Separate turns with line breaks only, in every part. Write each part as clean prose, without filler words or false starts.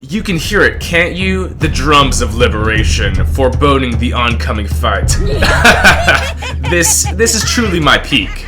You can hear it, can't you? The drums of liberation, foreboding the oncoming fight. This is truly my peak.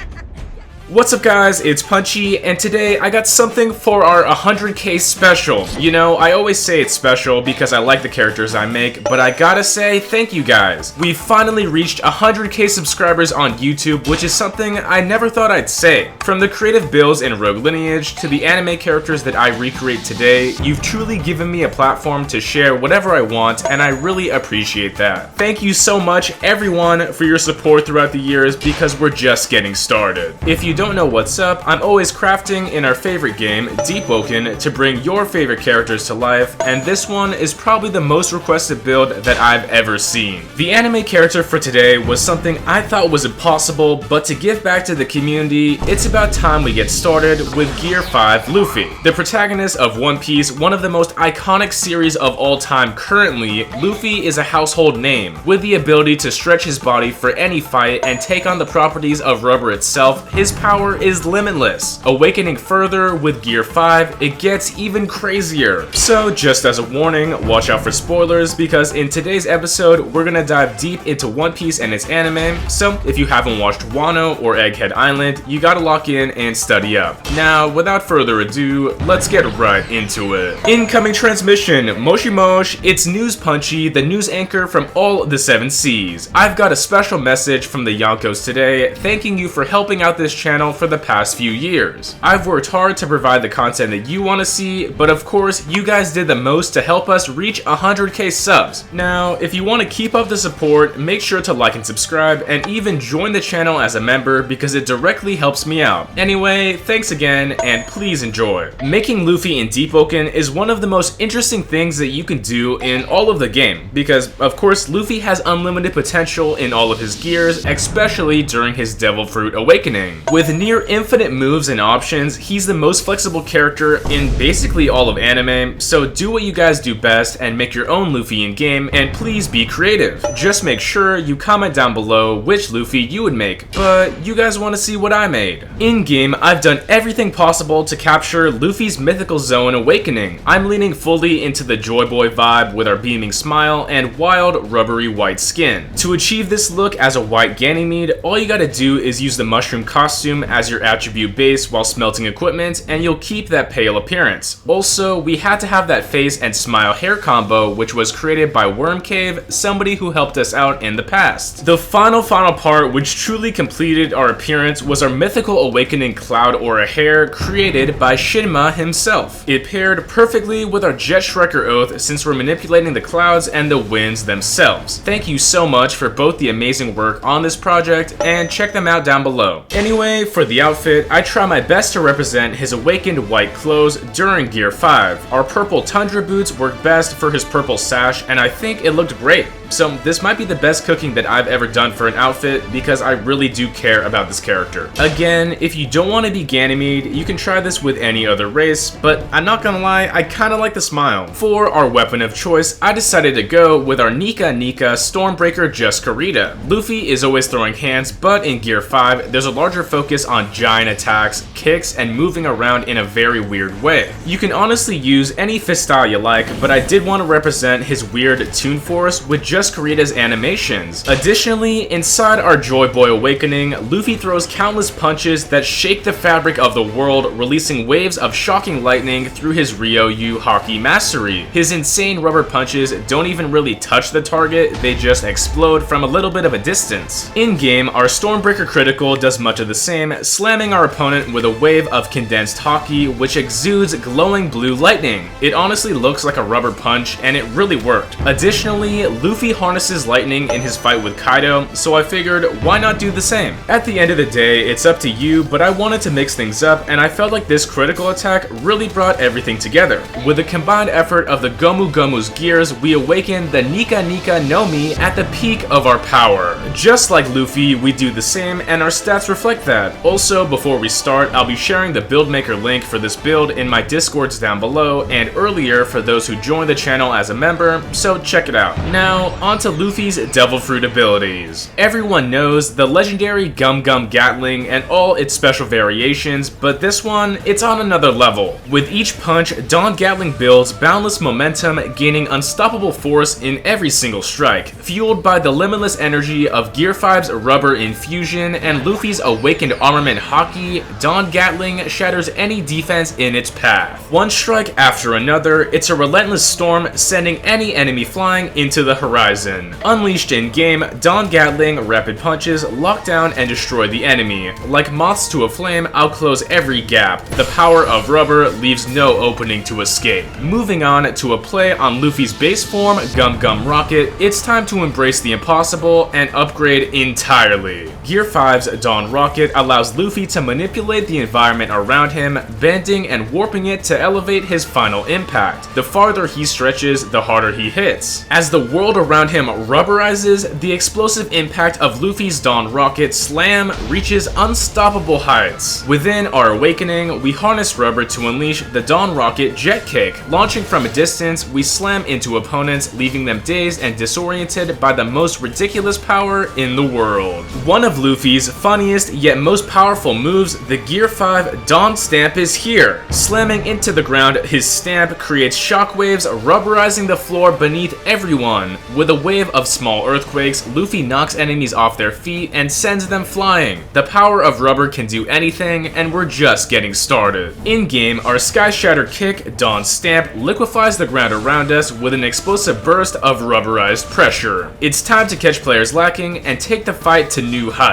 What's up guys, it's Punchy, and today I got something for our 100k special. You know, I always say it's special because I like the characters I make, but I gotta say thank you guys. We finally reached 100k subscribers on YouTube, which is something I never thought I'd say. From the creative builds in Rogue Lineage to the anime characters that I recreate today, you've truly given me a platform to share whatever I want, and I really appreciate that. Thank you so much everyone for your support throughout the years because we're just getting started. If you don't know what's up, I'm always crafting in our favorite game, Deepwoken, to bring your favorite characters to life, and this one is probably the most requested build that I've ever seen. The anime character for today was something I thought was impossible, but to give back to the community, it's about time we get started with Gear 5 Luffy. The protagonist of One Piece, one of the most iconic series of all time currently, Luffy is a household name, with the ability to stretch his body for any fight and take on the properties of rubber itself. His power is limitless. Awakening further with Gear 5, it gets even crazier. So just as a warning, watch out for spoilers because in today's episode, we're gonna dive deep into One Piece and its anime, so if you haven't watched Wano or Egghead Island, you gotta lock in and study up. Now, without further ado, let's get right into it. Incoming transmission, Moshi Mosh, it's News Punchy, the news anchor from all the 7 seas. I've got a special message from the Yonkos today, thanking you for helping out this channel for the past few years. I've worked hard to provide the content that you want to see, but of course, you guys did the most to help us reach 100k subs. Now, if you want to keep up the support, make sure to like and subscribe, and even join the channel as a member because it directly helps me out. Anyway, thanks again, and please enjoy. Making Luffy in Deepwoken is one of the most interesting things that you can do in all of the game, because of course, Luffy has unlimited potential in all of his gears, especially during his Devil Fruit awakening. With near infinite moves and options, he's the most flexible character in basically all of anime, so do what you guys do best and make your own Luffy in game, and please be creative. Just make sure you comment down below which Luffy you would make, but you guys want to see what I made. In game, I've done everything possible to capture Luffy's mythical zone awakening. I'm leaning fully into the JOYBOY vibe with our beaming smile and wild rubbery white skin. To achieve this look as a white Ganymede, all you gotta do is use the mushroom costume as your attribute base while smelting equipment, and you'll keep that pale appearance. Also, we had to have that face and smile hair combo, which was created by Wormcave, somebody who helped us out in the past. The final part which truly completed our appearance was our mythical awakening cloud aura hair created by Chinma himself. It paired perfectly with our Jet Shrekker oath since we're manipulating the clouds and the winds themselves. Thank you so much for both the amazing work on this project, and check them out down below. Anyway, for the outfit, I try my best to represent his awakened white clothes during Gear 5. Our purple tundra boots work best for his purple sash, and I think it looked great. So this might be the best cooking that I've ever done for an outfit because I really do care about this character. Again, if you don't want to be Ganymede, you can try this with any other race, but I'm not gonna lie, I kinda like the smile. For our weapon of choice, I decided to go with our Nika Stormbreaker Juscarita. Luffy is always throwing hands, but in Gear 5, there's a larger focus on giant attacks, kicks, and moving around in a very weird way. You can honestly use any fist style you like, but I did want to represent his weird Toon Force with Juscarita's animations. Additionally, inside our JOYBOY awakening, Luffy throws countless punches that shake the fabric of the world, releasing waves of shocking lightning through his Ryoyu Haki mastery. His insane rubber punches don't even really touch the target, they just explode from a little bit of a distance. In-game, our Stormbreaker critical does much of the same, slamming our opponent with a wave of condensed Haki which exudes glowing blue lightning. It honestly looks like a rubber punch, and it really worked. Additionally, Luffy harnesses lightning in his fight with Kaido, so I figured why not do the same? At the end of the day, it's up to you, but I wanted to mix things up, and I felt like this critical attack really brought everything together. With the combined effort of the Gomu Gomu's gears, we awakened the Nika no Mi at the peak of our power. Just like Luffy, we do the same, and our stats reflect that. Also, before we start, I'll be sharing the Buildmaker link for this build in my Discords down below, and earlier for those who joined the channel as a member, so check it out. Now, onto Luffy's Devil Fruit abilities. Everyone knows the legendary Gum Gum Gatling and all its special variations, but this one, it's on another level. With each punch, Dawn Gatling builds boundless momentum, gaining unstoppable force in every single strike. Fueled by the limitless energy of Gear 5's Rubber Infusion and Luffy's Awakened Armament Haki, Dawn Gatling shatters any defense in its path. One strike after another, it's a relentless storm, sending any enemy flying into the horizon. Unleashed in-game, Dawn Gatling rapid punches lock down and destroy the enemy. Like moths to a flame, I'll close every gap. The power of Rubber leaves no opening to escape. Moving on to a play on Luffy's base form, Gum Gum Rocket, it's time to embrace the impossible and upgrade entirely. Gear 5's Dawn Rocket allows Luffy to manipulate the environment around him, bending and warping it to elevate his final impact. The farther he stretches, the harder he hits. As the world around him rubberizes, the explosive impact of Luffy's Dawn Rocket slam reaches unstoppable heights. Within our awakening, we harness Rubber to unleash the Dawn Rocket Jet Kick. Launching from a distance, we slam into opponents, leaving them dazed and disoriented by the most ridiculous power in the world. One of Luffy's funniest yet most powerful moves, the Gear 5 Dawn Stamp, is here. Slamming into the ground, his stamp creates shockwaves, rubberizing the floor beneath everyone. With a wave of small earthquakes, Luffy knocks enemies off their feet and sends them flying. The power of Rubber can do anything, and we're just getting started. In-game, our Sky Shatter Kick, Dawn Stamp, liquefies the ground around us with an explosive burst of rubberized pressure. It's time to catch players lacking and take the fight to new heights.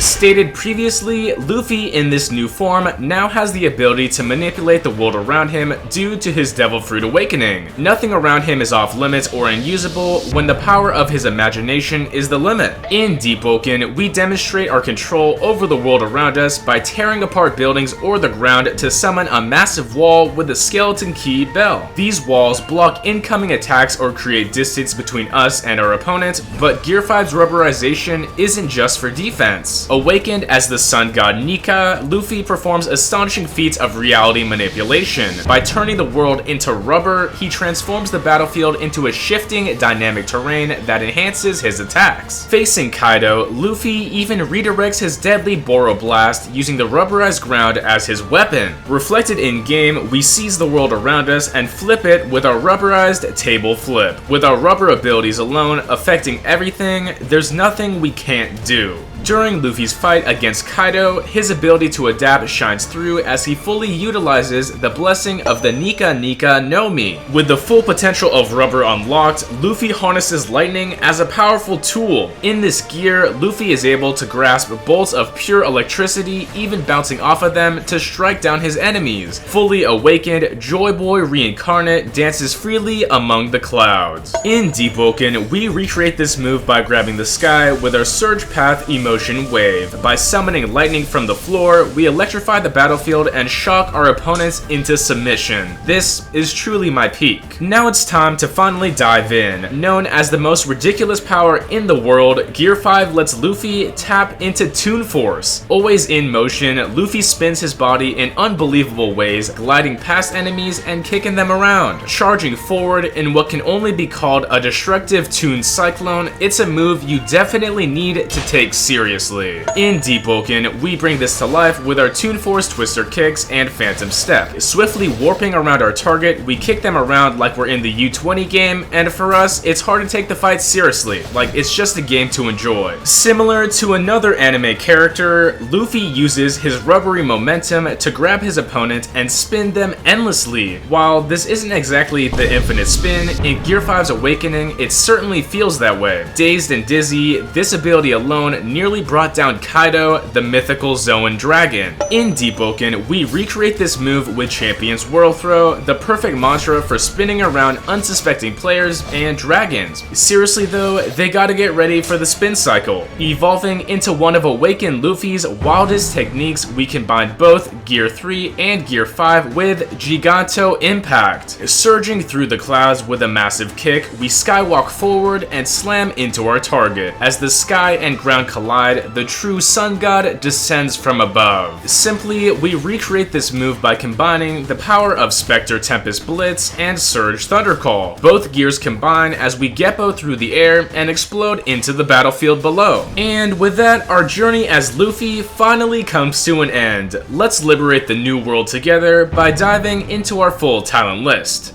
Stated previously, Luffy in this new form now has the ability to manipulate the world around him due to his Devil Fruit awakening. Nothing around him is off limits or unusable when the power of his imagination is the limit. In Deepwoken, we demonstrate our control over the world around us by tearing apart buildings or the ground to summon a massive wall with a skeleton key bell. These walls block incoming attacks or create distance between us and our opponent, but Gear 5's rubberization isn't just for defense. Awakened as the sun god Nika, Luffy performs astonishing feats of reality manipulation. By turning the world into rubber, he transforms the battlefield into a shifting, dynamic terrain that enhances his attacks. Facing Kaido, Luffy even redirects his deadly Boro Blast using the rubberized ground as his weapon. Reflected in-game, we seize the world around us and flip it with our rubberized table flip. With our rubber abilities alone affecting everything, there's nothing we can't do. During Luffy's fight against Kaido, his ability to adapt shines through as he fully utilizes the blessing of the Nika Nika no Mi. With the full potential of Rubber unlocked, Luffy harnesses lightning as a powerful tool. In this gear, Luffy is able to grasp bolts of pure electricity, even bouncing off of them to strike down his enemies. Fully awakened, JOYBOY reincarnate dances freely among the clouds. In Deepwoken, we recreate this move by grabbing the sky with our Surge Path emotion wave. By summoning lightning from the floor, we electrify the battlefield and shock our opponents into submission. This is truly my peak. Now it's time to finally dive in. Known as the most ridiculous power in the world, Gear 5 lets Luffy tap into Toon Force. Always in motion, Luffy spins his body in unbelievable ways, gliding past enemies and kicking them around. Charging forward in what can only be called a destructive Toon Cyclone, it's a move you definitely need to take seriously. In Deepwoken, we bring this to life with our Toon Force Twister Kicks and Phantom Step. Swiftly warping around our target, we kick them around like we're in the U20 game, and for us, it's hard to take the fight seriously, like it's just a game to enjoy. Similar to another anime character, Luffy uses his rubbery momentum to grab his opponent and spin them endlessly. While this isn't exactly the infinite spin, in Gear 5's Awakening, it certainly feels that way. Dazed and dizzy, this ability alone nearly brought down Kaido, the mythical Zoan dragon. In Deepwoken, we recreate this move with Champion's Whirl Throw, the perfect mantra for spinning around unsuspecting players and dragons. Seriously though, they gotta get ready for the spin cycle. Evolving into one of Awakened Luffy's wildest techniques, we combine both Gear 3 and Gear 5 with Giganto Impact. Surging through the clouds with a massive kick, we skywalk forward and slam into our target. As the sky and ground collide, the true sun god descends from above. Simply, we recreate this move by combining the power of Spectre Tempest Blitz and Surge Thundercall. Both gears combine as we Geppo through the air and explode into the battlefield below. And with that, our journey as Luffy finally comes to an end. Let's liberate the new world together by diving into our full talent list.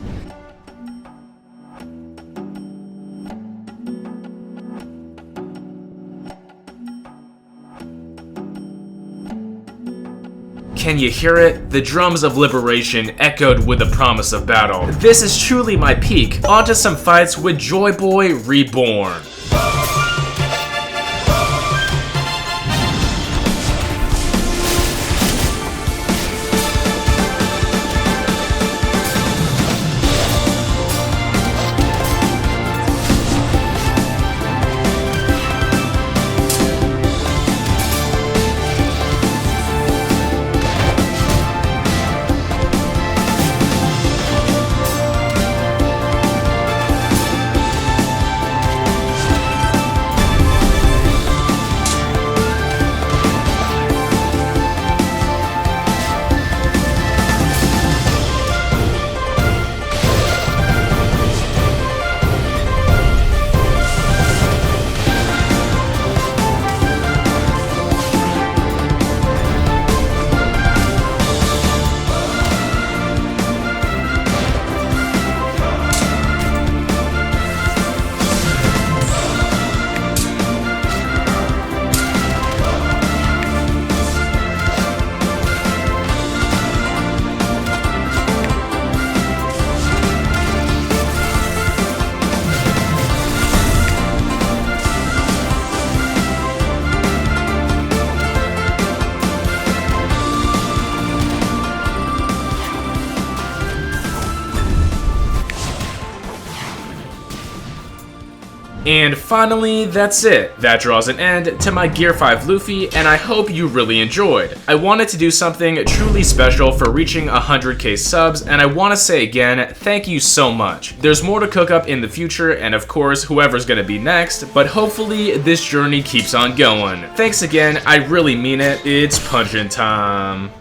Can you hear it? The drums of liberation echoed with the promise of battle. This is truly my peak. On to some fights with JOYBOY Reborn. And finally, that's it. That draws an end to my Gear 5 Luffy, and I hope you really enjoyed. I wanted to do something truly special for reaching 100k subs, and I want to say again, thank you so much. There's more to cook up in the future, and of course, whoever's gonna be next, but hopefully this journey keeps on going. Thanks again, I really mean it. It's punchin' time.